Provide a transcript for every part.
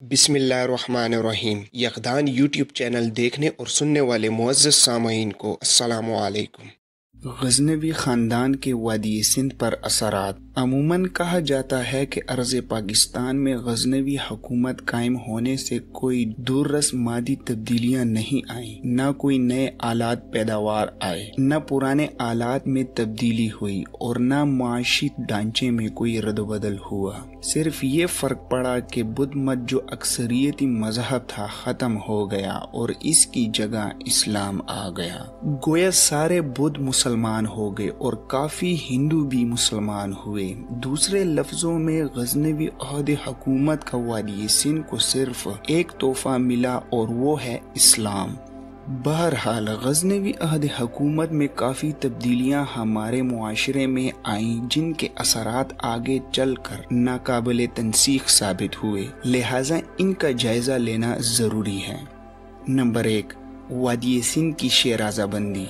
बिस्मिल्लाहिर्रहमानिर्रहीम। यकदान YouTube channel देखने और सुनने वाले मुअज़्ज़ज़ सामईन को अस्सलामु अलैकुम। गज़नवी ख़ानदान के वादी सिंध पर असरात। अमूमन कहा जाता है कि अर्ज़ पाकिस्तान में गज़नवी हुकूमत कायम होने से कोई दूररस मादी तब्दीलियाँ नहीं आईं, न कोई नए आलात पैदावार आए, न पुराने आलात में तब्दीली हुई और न माशी ढांचे में कोई रद्दबदल हुआ। सिर्फ ये फ़र्क पड़ा कि बुद्ध मत जो अक्सरियती मज़हब था ख़त्म हो गया और इसकी जगह इस्लाम आ गया। गोया सारे बुद्ध मुसलमान हो गए और काफ़ी हिंदू भी मुसलमान हुए। दूसरे लफ्ज़ों में गज़नवी अहद हुकूमत का वादी सिंध को सिर्फ एक तोहफा मिला और वो है इस्लाम। बहरहाल गज़नवी अहद हुकूमत में काफ़ी तब्दीलियाँ हमारे मुआशरे में आईं जिनके असरात आगे चलकर नाकाबिले तनसीख साबित हुए, लिहाजा इनका जायज़ा लेना ज़रूरी है। नंबर 1, वादी सिंध की शेराज़ाबंदी।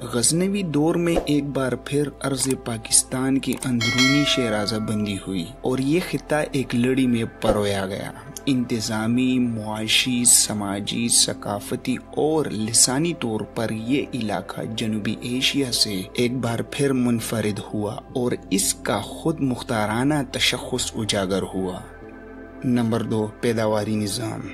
गज़नवी दौर में एक बार फिर अर्ज़ पाकिस्तान की अंदरूनी शेराज़ाबंदी हुई और ये खिता एक लड़ी में परोया गया। इंतज़ामी, मुआशी, समाजी, सकाफती और लिसानी तौर पर ये इलाका जनूबी एशिया से एक बार फिर मुनफरिद हुआ और इसका खुद मुख्ताराना तशख़्ख़ुस उजागर हुआ। नंबर 2, पैदावारी निज़ाम।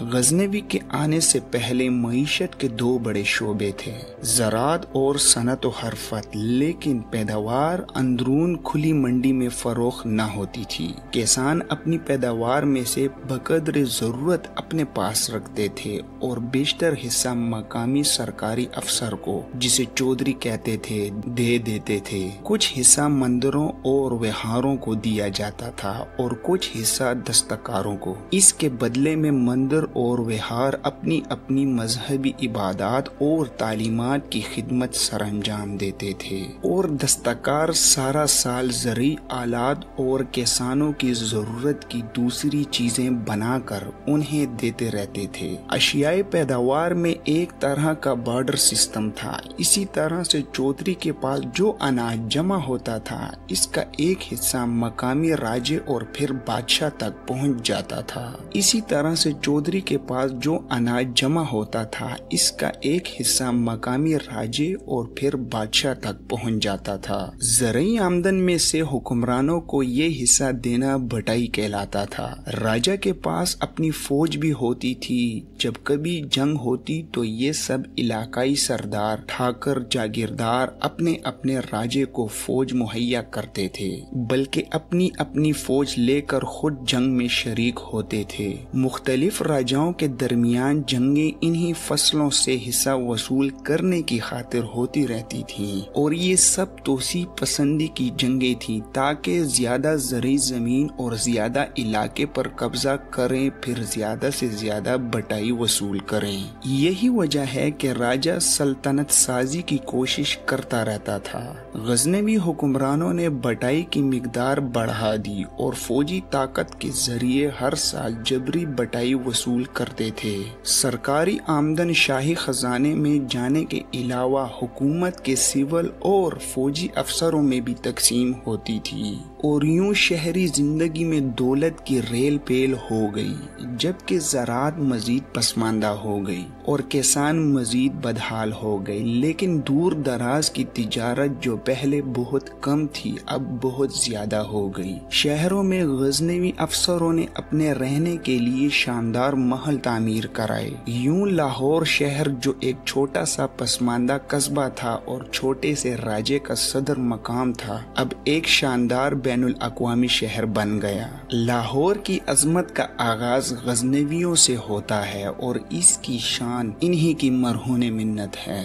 गज़नवी के आने से पहले मईशत के दो बड़े शोबे थे, ज़राअत और सनत व हरफत, लेकिन पैदावार अंदरून खुली मंडी में फ़रोख्त न होती थी। किसान अपनी पैदावार में से बक़द्र ज़रूरत अपने पास रखते थे और बेशतर हिस्सा मकामी सरकारी अफसर को, जिसे चौधरी कहते थे, दे देते थे। कुछ हिस्सा मंदिरों और विहारों को दिया जाता था और कुछ हिस्सा दस्तकारों को। इसके बदले में मंदिर और विहार अपनी अपनी मजहबी इबादत और तालीमात की खिदमत सरअंजाम देते थे और दस्तकार सारा साल ज़रूरी आलात और किसानों की ज़रूरत की दूसरी चीज़ें बनाकर उन्हें देते रहते थे। अशियाई पैदावार में एक तरह का बॉर्डर सिस्टम था। इसी तरह से चौधरी के पास जो अनाज जमा होता था, इसका एक हिस्सा मकामी राजे और फिर बादशाह तक पहुंच जाता था। इसी तरह से चौधरी के पास जो अनाज जमा होता था, इसका एक हिस्सा मकामी राजे और फिर बादशाह तक पहुंच जाता था। ज़रूरी आमदन में से हुक्मरानों को ये हिस्सा देना बटाई कहलाता था। राजा के पास अपनी फौज भी होती थी। जब कभी जंग होती तो ये सब इलाकाई सरदार, ठाकर, जागीरदार अपने अपने राजे को फौज मुहैया करते थे, बल्कि अपनी अपनी फौज लेकर खुद जंग में शरीक होते थे। मुख्तलिफ राजाओं के दरमियान जंगें इन्हीं फसलों से हिस्सा वसूल करने की खातिर होती रहती थीं और ये सब तोसी पसंदी की जंगें थीं ताकि ज्यादा ज़रूरी जमीन और ज्यादा इलाके पर कब्जा करें, फिर ज्यादा से ज्यादा बटाई वसूल करें। यही वजह है कि राजा सल्तनत साजी की कोशिश करता रहता था। गज़नवी हुक्मरानों ने बटाई की मिकदार बढ़ा दी और फौजी ताकत के जरिए हर साल जबरी बटाई वसूल करते थे। सरकारी आमदन शाही खजाने में जाने के अलावा हुकूमत के सिविल और फौजी अफसरों में भी तकसीम होती थी और यूं शहरी जिंदगी में दौलत की रेल पेल हो गई, जबकि ज़राअत मजीद पसमानदा हो गई और किसान मजीद बदहाल हो गए। लेकिन दूर दराज की तिजारत जो पहले बहुत कम थी, अब बहुत ज्यादा हो गई। शहरों में गज़नवी अफसरों ने अपने रहने के लिए शानदार महल तामीर कराए। यूं लाहौर शहर जो एक छोटा सा पसमानदा कस्बा था और छोटे से राजे का सदर मकाम था, अब एक शानदार बैनुल अक़वामी शहर बन गया। लाहौर की अजमत का आगाज गज़नवियों से होता है और इसकी शान इन्हीं की मरहून मिन्नत है।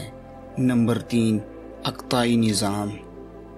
नंबर 3, अक़ताई निज़ाम।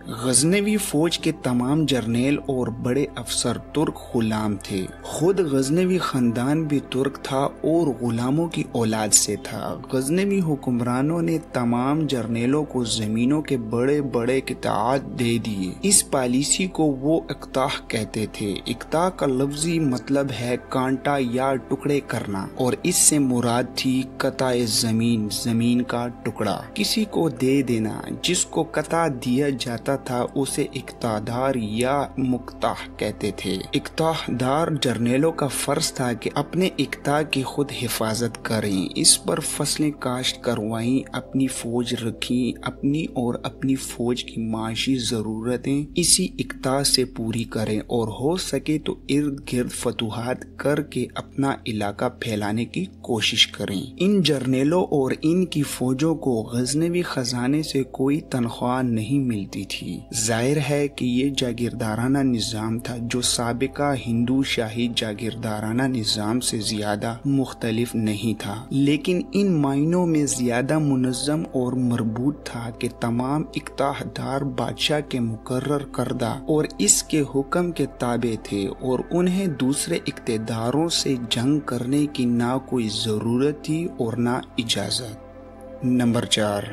गज़नवी फौज के तमाम जर्नेल और बड़े अफसर तुर्क गुलाम थे। खुद गज़नवी खानदान भी तुर्क था और गुलामों की औलाद से था। गज़नवी हुक्मरानों ने तमाम जर्नेलों को जमीनों के बड़े बड़े क़िताअत दे दिए। इस पॉलिसी को वो इक़्ताह कहते थे। इक़्ताह का लफ्जी मतलब है कांटा या टुकड़े करना और इससे मुराद थी क़ताए ज़मीन, ज़मीन का टुकड़ा, किसी को दे देना। जिसको क़ता दिया जाता جاتا تھا اسے اقتدار یا مقتاح کہتے تھے۔ اقتدار جرنیلوں کا فرض تھا کہ اپنے اقتدار کی خود حفاظت کریں، اس پر فصلیں کاشت کروائیں، اپنی فوج رکھیں، اپنی اور اپنی فوج کی معاشی ضرورتیں اسی اقتدار سے پوری کریں اور ہو سکے تو ارد گرد فتوحات کر کے اپنا علاقہ پھیلانے کی کوشش کریں۔ ان جرنیلوں اور ان کی فوجوں کو غزنوی خزانے سے کوئی تنخواہ نہیں ملتی تھی۔ ظاہر ہے کہ یہ جاگیردارانہ نظام تھا جو سابقہ ہندو شاہی جاگیردارانہ نظام سے زیادہ مختلف نہیں تھا، لیکن ان معنوں میں زیادہ منظم اور مربوط تھا کہ تمام اقتدار بادشاہ کے مقرر کردہ اور اس کے حکم کے تابع تھے اور انہیں دوسرے اقتداروں سے جنگ کرنے کی نہ کوئی ضرورت تھی اور نہ اجازت۔ نمبر 4،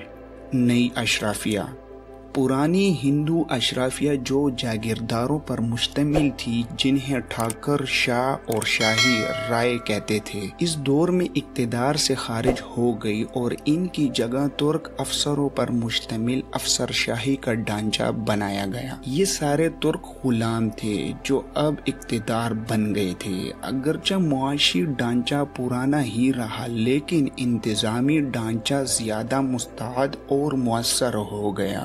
نئی اشرافیہ۔ پرانی ہندو اشرافیہ جو جاگیرداروں پر مشتمل تھی جنہیں ٹھاکر، شاہ اور شاہی رائے کہتے تھے، اس دور میں اقتدار سے خارج ہو گئی اور ان کی جگہ ترک افسروں پر مشتمل افسر شاہی کا ڈھانچہ بنایا گیا۔ یہ سارے ترک غلام تھے جو اب اقتدار بن گئے تھے۔ اگرچہ معاشی ڈھانچہ پرانا ہی رہا لیکن انتظامی ڈھانچہ زیادہ مستعد اور مؤثر ہو گیا۔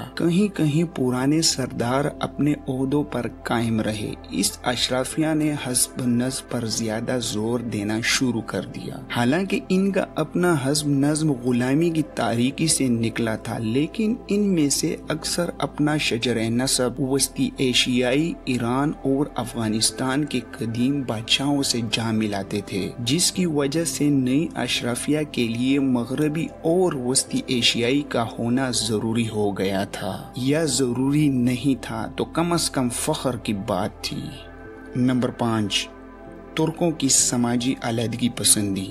کہیں پرانے سردار اپنے عہدوں پر قائم رہے۔ اس اشرافیہ نے حزب نظم پر زیادہ زور دینا شروع کر دیا۔ حالانکہ ان کا اپنا حزب نظم غلامی کی تاریکی سے نکلا تھا، لیکن ان میں سے اکثر اپنا شجر نسب وسطی ایشیائی، ایران اور افغانستان کے قدیم بادشاہوں سے جا ملاتے تھے، جس کی وجہ سے نئی اشرافیہ کے لیے مغربی اور وسطی ایشیائی کا ہونا ضروری ہو گیا تھا، یا ضروری نہیں تھا تو کم از کم فخر کی بات تھی۔ نمبر 5، ترکوں کی سماجی علیحدگی پسندی۔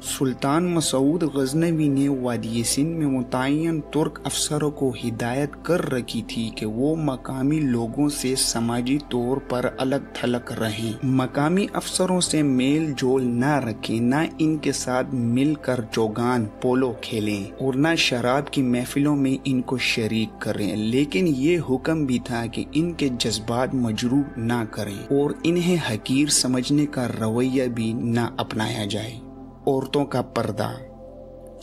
سلطان مسعود غزنوی نے وادی سندھ میں متعین ترک افسروں کو ہدایت کر رکھی تھی کہ وہ مقامی لوگوں سے سماجی طور پر الگ تھلگ رہیں، مقامی افسروں سے میل جول نہ رکھیں، نہ ان کے ساتھ مل کر چوگان پولو کھیلیں اور نہ شراب کی محفلوں میں ان کو شریک کریں، لیکن یہ حکم بھی تھا کہ ان کے جذبات مجروح نہ کریں اور انہیں حقیر سمجھنے کا رویہ بھی نہ اپنایا جائے۔ عورتوں کا پردہ۔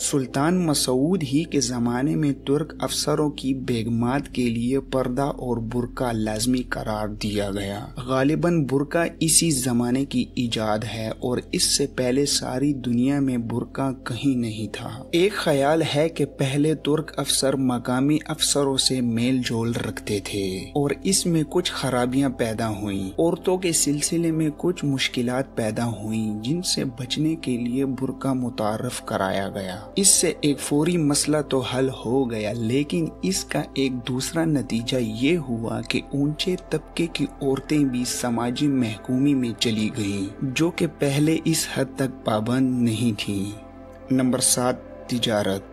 سلطان مسعود ہی کے زمانے میں ترک افسروں کی بیگمات کے لیے پردہ اور برقع لازمی قرار دیا گیا۔ غالباً برقع اسی زمانے کی ایجاد ہے اور اس سے پہلے ساری دنیا میں برقع کہیں نہیں تھا۔ ایک خیال ہے کہ پہلے ترک افسر مقامی افسروں سے میل جول رکھتے تھے اور اس میں کچھ خرابیاں پیدا ہوئیں۔ عورتوں کے سلسلے میں کچھ مشکلات پیدا ہوئیں جن سے بچنے کے لیے برقع متعارف کرایا گیا۔ اس سے ایک فوری مسئلہ تو حل ہو گیا، لیکن اس کا ایک دوسرا نتیجہ یہ ہوا کہ اونچے طبقے کی عورتیں بھی سماجی محکومی میں چلی گئیں جو کہ پہلے اس حد تک پابند نہیں تھیں۔ نمبر 7، تجارت۔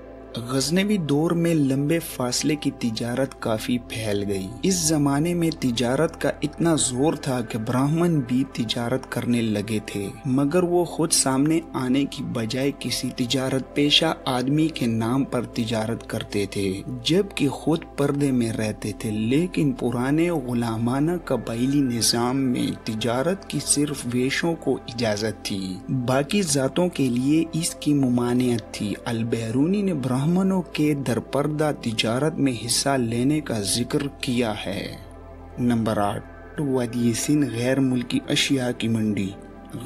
غزنوی دور میں لمبے فاصلے کی تجارت کافی پھیل گئی۔ اس زمانے میں تجارت کا اتنا زور تھا کہ برہمن بھی تجارت کرنے لگے تھے، مگر وہ خود سامنے آنے کی بجائے کسی تجارت پیشہ آدمی کے نام پر تجارت کرتے تھے، جبکہ خود پردے میں رہتے تھے۔ لیکن پرانے غلامانہ قبائلی نظام میں تجارت کی صرف ویشوں کو اجازت تھی، باقی ذاتوں کے لیے اس کی ممانعت تھی۔ البیرونی نے برہمنوں کے درپردہ تجارت میں حصہ لینے کا ذکر کیا ہے۔ نمبر 8، وادی سندھ غیر ملکی اشیاء کی منڈی۔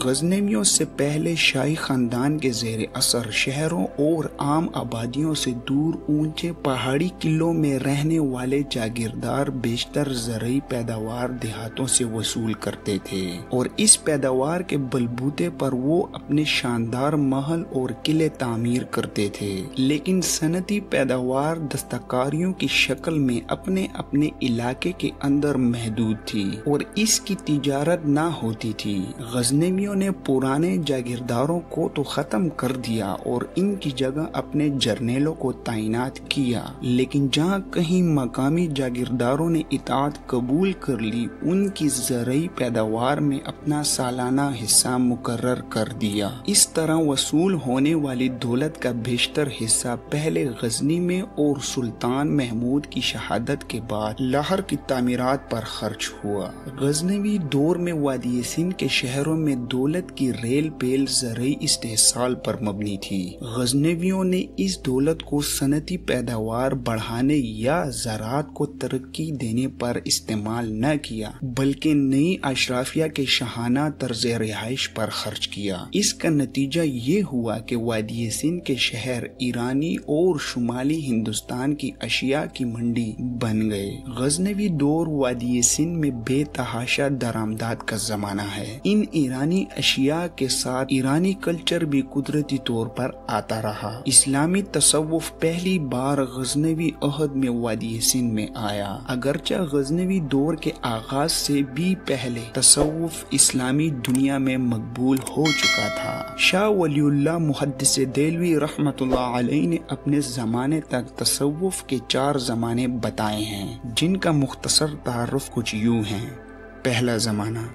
غزنویوں سے پہلے شاہی خاندان کے زیر اثر شہروں اور عام آبادیوں سے دور اونچے پہاڑی قلعوں میں رہنے والے جاگیردار بیشتر زرعی پیداوار دیہاتوں سے وصول کرتے تھے اور اس پیداوار کے بلبوتے پر وہ اپنے شاندار محل اور قلعے تعمیر کرتے تھے، لیکن صنعتی پیداوار دستکاریوں کی شکل میں اپنے اپنے علاقے کے اندر محدود تھی اور اس کی تجارت نہ ہوتی تھی۔ غزنوی غزنویوں نے پرانے جاگیرداروں کو تو ختم کر دیا اور ان کی جگہ اپنے جرنیلوں کو تعینات کیا، لیکن جہاں کہیں مقامی جاگیرداروں نے اطاعت قبول کر لی، ان کی زرعی پیداوار میں اپنا سالانہ حصہ مقرر کر دیا۔ اس طرح وصول ہونے والی دولت کا بیشتر حصہ پہلے غزنی میں اور سلطان محمود کی شہادت کے بعد لاہور کی تعمیرات پر خرچ ہوا۔ غزنوی دور میں وادی سندھ کے شہروں میں دولت کی ریل پیل زرعی استحصال پر مبنی تھی۔ غزنویوں نے اس دولت کو صنعتی پیداوار بڑھانے یا زراعت کو ترقی دینے پر استعمال نہ کیا، بلکہ نئی اشرافیہ کے شاہانہ طرز رہائش پر خرچ کیا۔ اس کا نتیجہ یہ ہوا کہ وادی سندھ کے شہر ایرانی اور شمالی ہندوستان کی اشیاء کی منڈی بن گئے۔ غزنوی دور وادی سندھ میں بے تحاشا درآمدات کا زمانہ ہے۔ ان ایرانی اشیاء کے ساتھ ایرانی کلچر بھی قدرتی طور پر آتا رہا۔ اسلامی تصوف پہلی بار غزنوی عہد میں وادی سندھ میں آیا، اگرچہ غزنوی دور کے آغاز سے بھی پہلے تصوف اسلامی دنیا میں مقبول ہو چکا تھا۔ شاہ ولی اللہ محدث دہلوی رحمۃ اللہ علیہ نے اپنے زمانے تک تصوف کے 4 زمانے بتائے ہیں، جن کا مختصر تعارف کچھ یوں ہے۔ پہلا زمانہ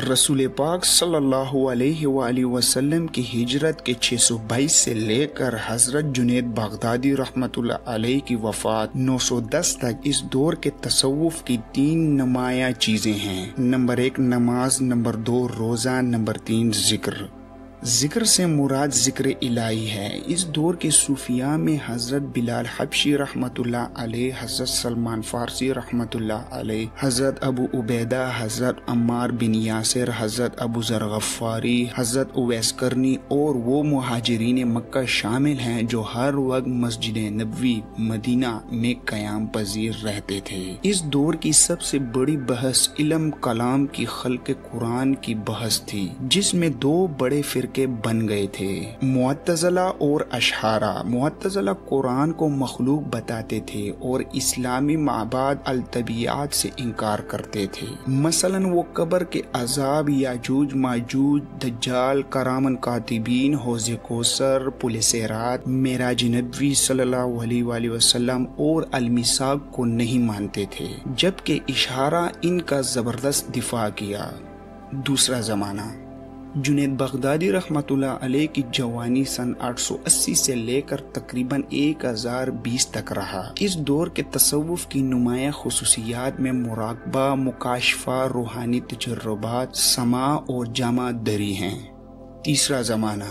رسول پاک صلی اللہ علیہ وآلہ وسلم کی ہجرت کے 622 سے لے کر حضرت جنید بغدادی رحمۃ اللہ علیہ کی وفات 910 تک اس دور کے تصوف کی 3 نمایاں چیزیں ہیں۔ نمبر 1 نماز، نمبر 2 روزہ، نمبر 3 ذکر۔ ذکر سے مراد ذکر الہی ہے۔ اس دور کے صوفیاء میں حضرت بلال حبشی رحمۃ اللہ علیہ، حضرت سلمان فارسی رحمۃ اللہ علیہ، حضرت ابو عبیدہ، حضرت عمار بن یاسر، حضرت ابو ذر غفاری، حضرت اویس کرنی اور وہ مہاجرین مکہ شامل ہیں جو ہر وقت مسجد نبوی مدینہ میں قیام پذیر رہتے تھے۔ اس دور کی سب سے بڑی بحث علم کلام کی خلق قرآن کی بحث تھی، جس میں 2 بڑے فرقے بن گئے تھے، معتزلہ اور اشاعرہ۔ معتزلہ قرآن کو مخلوق بتاتے تھے اور اسلامی معباد الطبیعات سے انکار کرتے تھے۔ مثلا وہ قبر کے عذاب، یاجوج ماجوج، دجال، کرامن کاتبین، حوض کوثر، پل صراط، معراج نبوی صلی اللہ علیہ وآلہ وسلم اور المیثاق کو نہیں مانتے تھے، جبکہ اشاعرہ ان کا زبردست دفاع کیا۔ دوسرا زمانہ جنید بغدادی رحمۃ اللہ علیہ کی جوانی سن 880 سے لے کر تقریباً 1020 تک رہا۔ اس دور کے تصوف کی نمایاں خصوصیات میں مراقبہ، مکاشفہ، روحانی تجربات، سماع اور جامع دری ہیں۔ تیسرا زمانہ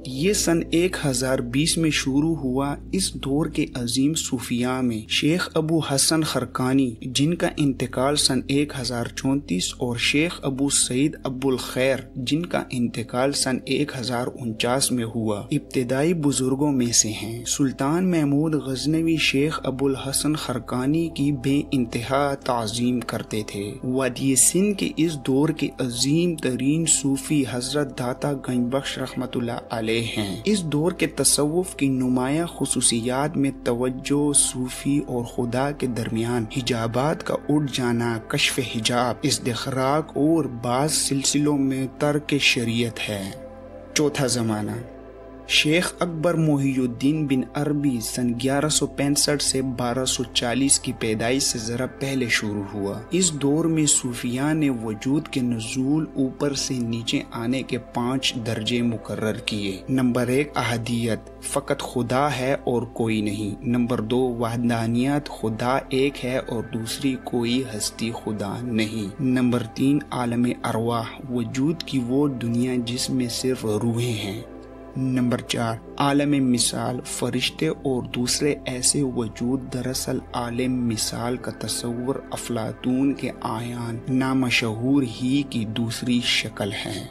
یہ سن 1020 میں شروع ہوا۔ اس دور کے عظیم صوفیاء میں شیخ ابو حسن خرقانی، جن کا انتقال سن 1034، اور شیخ ابو سعید ابو الخیر، جن کا انتقال سن 1049 میں ہوا، ابتدائی بزرگوں میں سے ہیں۔ سلطان محمود غزنوی شیخ ابو الحسن خرقانی کی بے انتہا تعظیم کرتے تھے۔ وادی سندھ کے اس دور کے عظیم ترین صوفی حضرت داتا گنج بخش رحمۃ اللہ علیہ ہیں۔ اس دور کے تصوف کی نمایاں خصوصیات میں توجہ، صوفی اور خدا کے درمیان حجابات کا اٹھ جانا، کشف حجاب، استخراق اور بعض سلسلوں میں ترک شریعت ہے۔ چوتھا زمانہ شیخ اکبر محی الدین بن عربی سن 1165 سے 1240 کی پیدائش سے ذرا پہلے شروع ہوا۔ اس دور میں صوفیاء نے وجود کے نزول، اوپر سے نیچے آنے کے 5 درجے مقرر کیے۔ نمبر 1 احدیت، فقط خدا ہے اور کوئی نہیں۔ نمبر 2 وحدانیت، خدا ایک ہے اور دوسری کوئی ہستی خدا نہیں۔ نمبر 3 عالم ارواح، وجود کی وہ دنیا جس میں صرف روحیں ہیں۔ نمبر 4 عالم مثال، فرشتے اور دوسرے ایسے وجود دراصل عالم مثال کا تصور افلاطون کے اعیان نامشہور ہی کی دوسری شکل ہے۔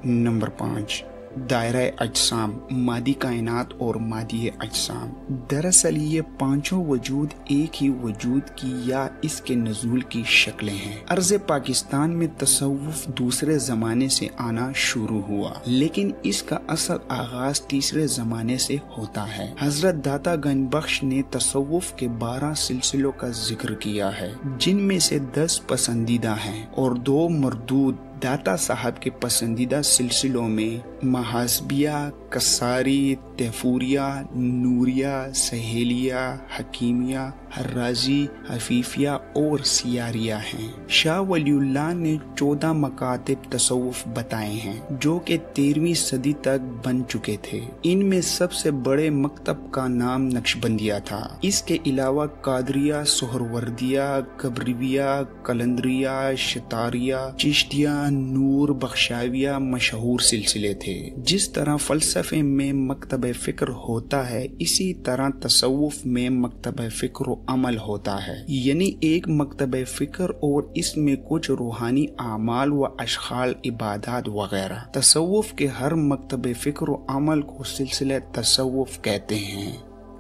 نمبر 5 دائرہ اجسام، مادی کائنات اور مادی اجسام۔ دراصل یہ 5 وجود ایک ہی وجود کی یا اس کے نزول کی شکلیں ہیں۔ ارض پاکستان میں تصوف دوسرے زمانے سے آنا شروع ہوا، لیکن اس کا اصل آغاز تیسرے زمانے سے ہوتا ہے۔ حضرت داتا گنج بخش نے تصوف کے 12 سلسلوں کا ذکر کیا ہے، جن میں سے 10 پسندیدہ ہیں اور 2 مردود दाता साहब के पसंदीदा सिलसिलों में महासबिया, कसारी, तैफूरिया, नूरिया, सहेलिया, हकीमिया, हर्राजी, हफीफिया और सियारिया हैं। शाह वलीउल्लाह ने 14 मकातिब तसव्वुफ बताए हैं जो कि 13वीं सदी तक बन चुके थे। इनमें सबसे बड़े मकतब का नाम नक्शबंदिया था। इसके अलावा कादरिया, सोहरवर्दिया, कबरिया, कलंदरिया, शतारिया, चिश्तिया, नूर बख्शाविया मशहूर सिलसिले थे। जिस तरह फलसफे में मकतब फिक्र होता है, इसी तरह तसव्वुफ में मकतब फिक्र अमल होता है, यानी एक मकतब फिक्र और इसमें कुछ रूहानी आमाल व अशखाल इबादत वगैरह। तसव्वुफ के हर मकतब फिक्र व अमल को सिलसिला तसव्वुफ कहते हैं।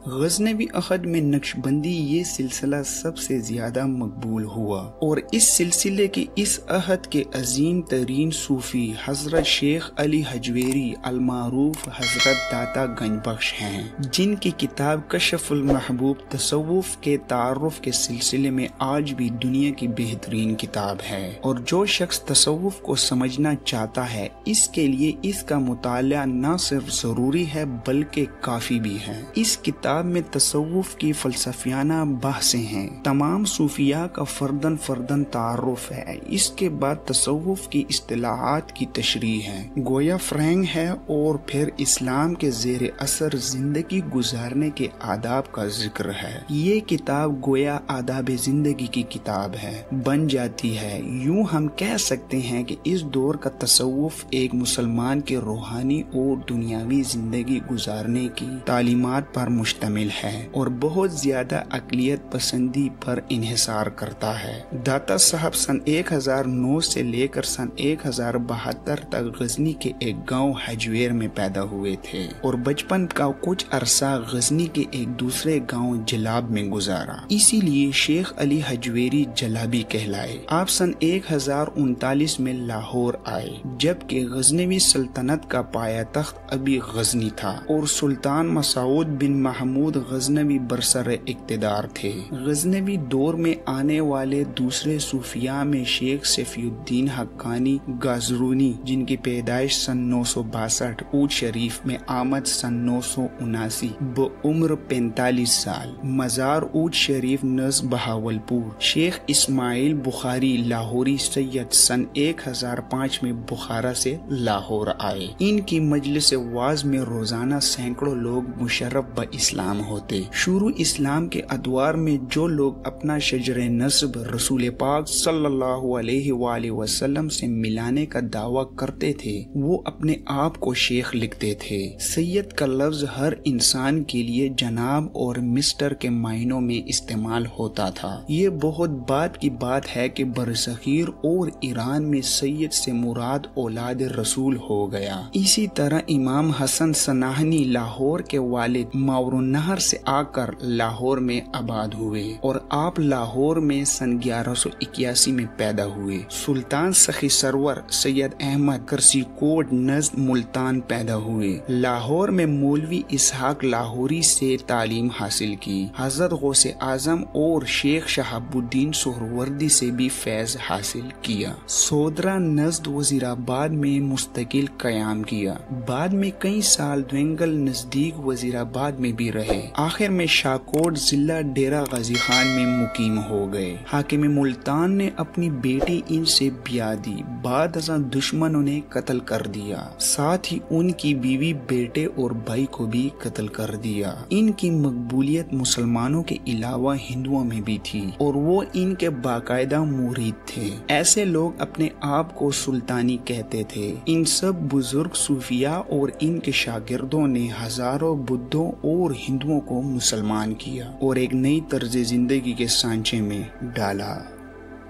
गज़नवी अहद में नक्शबंदी ये सिलसिला सबसे ज्यादा मकबूल हुआ और इस सिलसिले के इस अहद के अजीम तरीन सूफी हजरत शेख अली हजवेरी अलमारूफ हजरत दाता गंजबख्श हैं, जिनकी किताब कशफुल महबूब तसव्वुफ के तारुफ के सिलसिले में आज भी दुनिया की बेहतरीन किताब है। और जो शख्स तसव्वुफ को समझना चाहता है, इसके लिए इसका मुताला न सिर्फ जरूरी है बल्कि काफी भी है। इस किताब में तसव्वुफ की फलसफियाना बहसें हैं। तमाम सूफिया का फर्दन फर्दन तारुफ है। इसके बाद तसव्वुफ की इस्तिलाहात की तशरीह है, गोया फ्रैंक है और फिर इस्लाम के ज़ेर असर जिंदगी गुजारने के आदाब का जिक्र है। ये किताब गोया आदाब जिंदगी की किताब है बन जाती है। यूं हम कह सकते हैं कि इस दौर का तसव्वुफ एक मुसलमान के रूहानी और दुनियावी जिंदगी गुजारने की तालीमात पर मुश्तमिल है और बहुत ज्यादा अक़लियत पसंदी पर इन्हिसार करता है। दाता साहब सन 1009 से लेकर सन 1072 तक गजनी के एक गांव हजवेर में पैदा हुए थे और बचपन का कुछ अरसा गजनी के एक दूसरे गांव जलाब में गुजारा। इसीलिए शेख अली हजवेरी जलाबी कहलाए। आप सन 1039 में लाहौर आए, जबकि गजनवी सल्तनत का पाया तख्त अभी गजनी था और सुल्तान मसूद बिन महमूद गजनवी बरसर इक्तिदार थे। गजनवी दौर में आने वाले दूसरे सूफिया में शेख सैफुद्दीन हक्कानी गाजरूनी, जिनकी पैदाइश सन 962, ऊद शरीफ में आमद सन 979, बउम्र 45 साल, मजार ऊद शरीफ नज़ बहावलपुर। शेख इस्माइल बुखारी लाहौरी सैयद सन 1005 में बुखारा से लाहौर आए। इनकी मजलिस वाज में रोजाना सैकड़ों लोग मुशर्रफ ब इस्लाम होते। शुरू इस्लाम के अदवार में जो लोग अपना शजरे नस्ब रसूल पाक सल्लल्लाहु अलैहि वसल्लम से मिलाने का दावा करते थे, वो अपने आप को शेख लिखते थे। सैयद का लफ्ज हर इंसान के लिए जनाब और मिस्टर के मायनों में इस्तेमाल होता था। ये बहुत बात की बात है कि बरसगीर और ईरान में सैयद से मुराद औलाद रसूल हो गया। इसी तरह इमाम हसन सनाहनी लाहौर के वालिद मावरुन्नहर से आकर लाहौर में आबाद हुए और आप लाहौर में सन 1181 में पैदा हुए। सुल्तान सखी सरवर सैयद अहमद करसीकोट नज़द मुल्तान पैदा हुए। लाहौर में मौलवी इसहाक लाहौरी से तालीम हासिल की। हजरत गौसे आजम और शेख शहाबुद्दीन सोहरवर्दी से भी फैज हासिल किया। सोदरा नज़द वजीराबाद में मुस्तकिल कयाम किया। बाद में कई साल द्वेंगल नजदीक वजीराबाद में भी रहे। आखिर में शाकोट जिला डेरा गाजी खान में मुकीम हो गए। हाकिम मुल्तान ने अपनी बेटी इनसे ब्याह दी। बाद दुश्मनों ने कत्ल कर दिया। साथ ही उनकी बीवी, बेटे और भाई को भी कत्ल कर दिया। इनकी मकबूलियत मुसलमानों के अलावा हिंदुओं में भी थी और वो इनके बाकायदा मुरीद थे। ऐसे लोग अपने आप को सुल्तानी कहते थे। इन सब बुजुर्ग सूफिया और इनके शागिर्दों ने हजारों बुद्धों और हिंदुओं को मुसलमान किया और एक नई तर्ज जिंदगी के सांचे में डाला।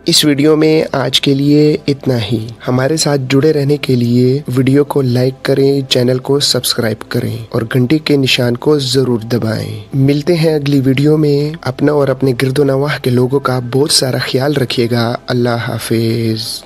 इस वीडियो में आज के लिए इतना ही। हमारे साथ जुड़े रहने के लिए वीडियो को लाइक करें, चैनल को सब्सक्राइब करें और घंटी के निशान को जरूर दबाएं। मिलते हैं अगली वीडियो में। अपना और अपने गिरदो नवाह के लोगों का बहुत सारा ख्याल रखिएगा। अल्लाह हाफिज।